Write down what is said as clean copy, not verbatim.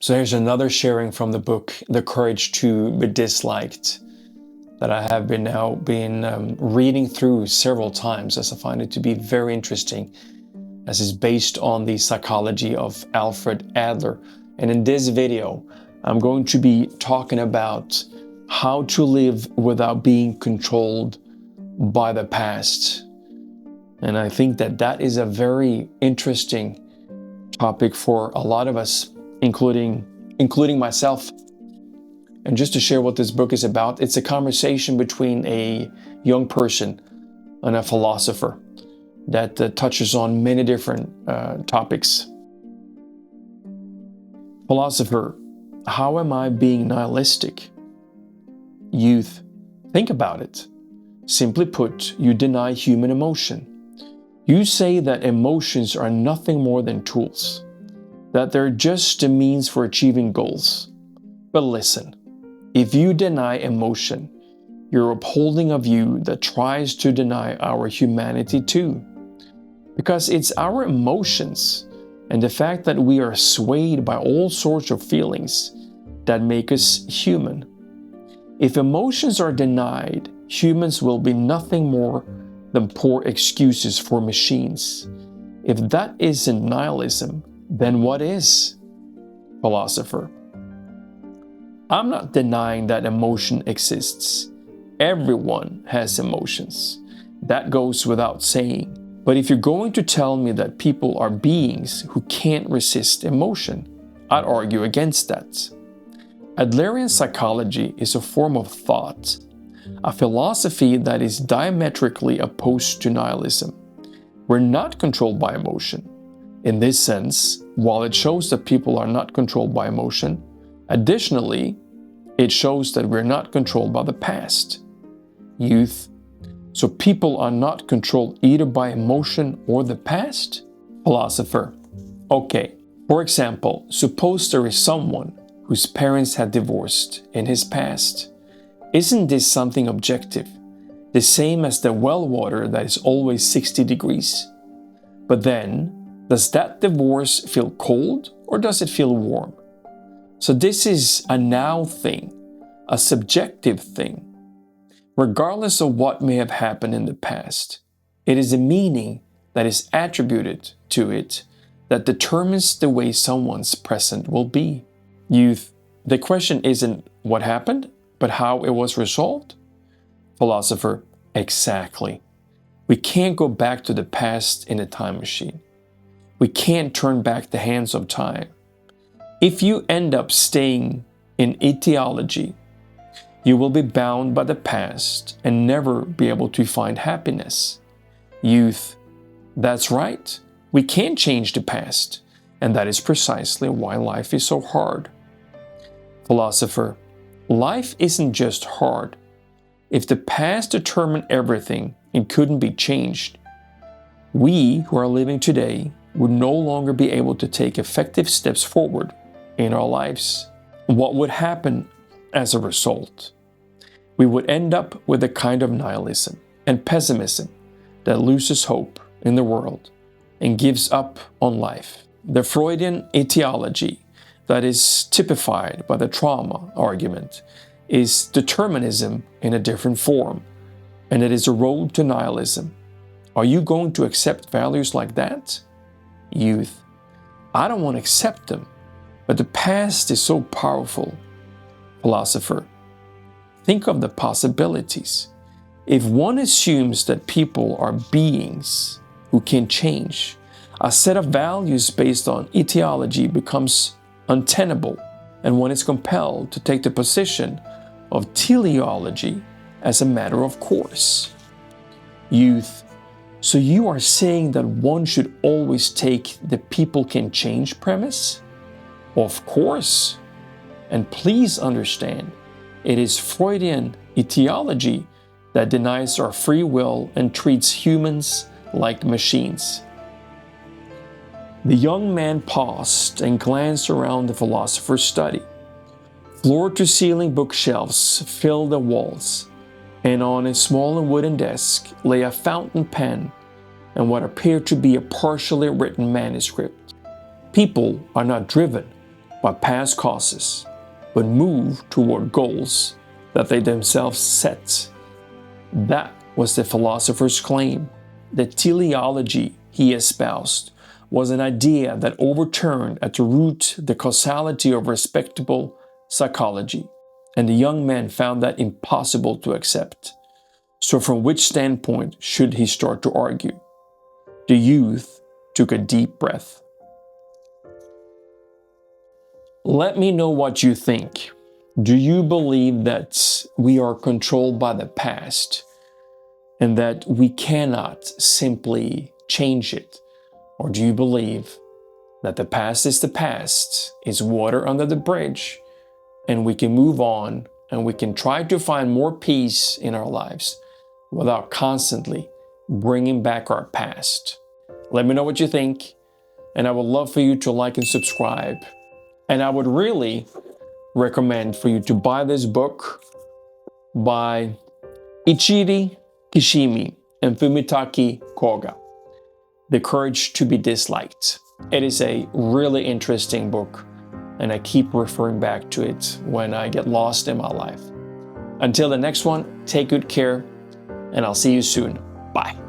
So here's another sharing from the book, The Courage to Be Disliked, that I have been reading through several times, as I find it to be very interesting, as it's based on the psychology of Alfred Adler. And in this video, I'm going to be talking about how to live without being controlled by the past. And I think that is a very interesting topic for a lot of us, including myself. And just to share what this book is about, it's a conversation between a young person and a philosopher that touches on many different topics. Philosopher: how am I being nihilistic? Youth: think about it. Simply put, you deny human emotion. You say that emotions are nothing more than tools, that they're just a means for achieving goals. But listen, if you deny emotion, you're upholding a view that tries to deny our humanity too. Because it's our emotions and the fact that we are swayed by all sorts of feelings that make us human. If emotions are denied, humans will be nothing more than poor excuses for machines. If that isn't nihilism, then what is? Philosopher: I'm not denying that emotion exists. Everyone has emotions. That goes without saying. But if you're going to tell me that people are beings who can't resist emotion, I'd argue against that. Adlerian psychology is a form of thought, a philosophy that is diametrically opposed to nihilism. We're not controlled by emotion. In this sense, while it shows that people are not controlled by emotion, additionally, it shows that we're not controlled by the past. Youth: so people are not controlled either by emotion or the past? Philosopher: okay, for example, suppose there is someone whose parents had divorced in his past. Isn't this something objective, the same as the well water that is always 60 degrees? But then, does that divorce feel cold or does it feel warm? So this is a now thing, a subjective thing. Regardless of what may have happened in the past, it is a meaning that is attributed to it that determines the way someone's present will be. Youth: the question isn't what happened, but how it was resolved? Philosopher: exactly. We can't go back to the past in a time machine. We can't turn back the hands of time. If you end up staying in etiology, you will be bound by the past and never be able to find happiness. Youth: that's right. We can't change the past, and that is precisely why life is so hard. Philosopher: life isn't just hard. If the past determined everything and couldn't be changed, we who are living today would no longer be able to take effective steps forward in our lives. What would happen as a result? We would end up with a kind of nihilism and pessimism that loses hope in the world and gives up on life. The Freudian etiology that is typified by the trauma argument is determinism in a different form, and it is a road to nihilism. Are you going to accept values like that? Youth: I don't want to accept them, but the past is so powerful. Philosopher: think of the possibilities. If one assumes that people are beings who can change, a set of values based on etiology becomes untenable, and one is compelled to take the position of teleology as a matter of course. Youth: so you are saying that one should always take the people can change premise? Of course. And please understand, it is Freudian etiology that denies our free will and treats humans like machines. The young man paused and glanced around the philosopher's study. Floor-to-ceiling bookshelves filled the walls, and on a small wooden desk lay a fountain pen and what appeared to be a partially written manuscript. People are not driven by past causes, but move toward goals that they themselves set. That was the philosopher's claim. The teleology he espoused was an idea that overturned at the root the causality of respectable psychology, and the young man found that impossible to accept. So from which standpoint should he start to argue? The youth took a deep breath. Let me know what you think. Do you believe that we are controlled by the past and that we cannot simply change it? Or do you believe that the past is the past, is water under the bridge, and we can move on and we can try to find more peace in our lives without constantly bringing back our past? Let me know what you think, and I would love for you to like and subscribe. And I would really recommend for you to buy this book by Kishimi and Kishimi Koga, The Courage to be Disliked. It is a really interesting book, and I keep referring back to it when I get lost in my life. Until the next one, take good care, and I'll see you soon. Bye.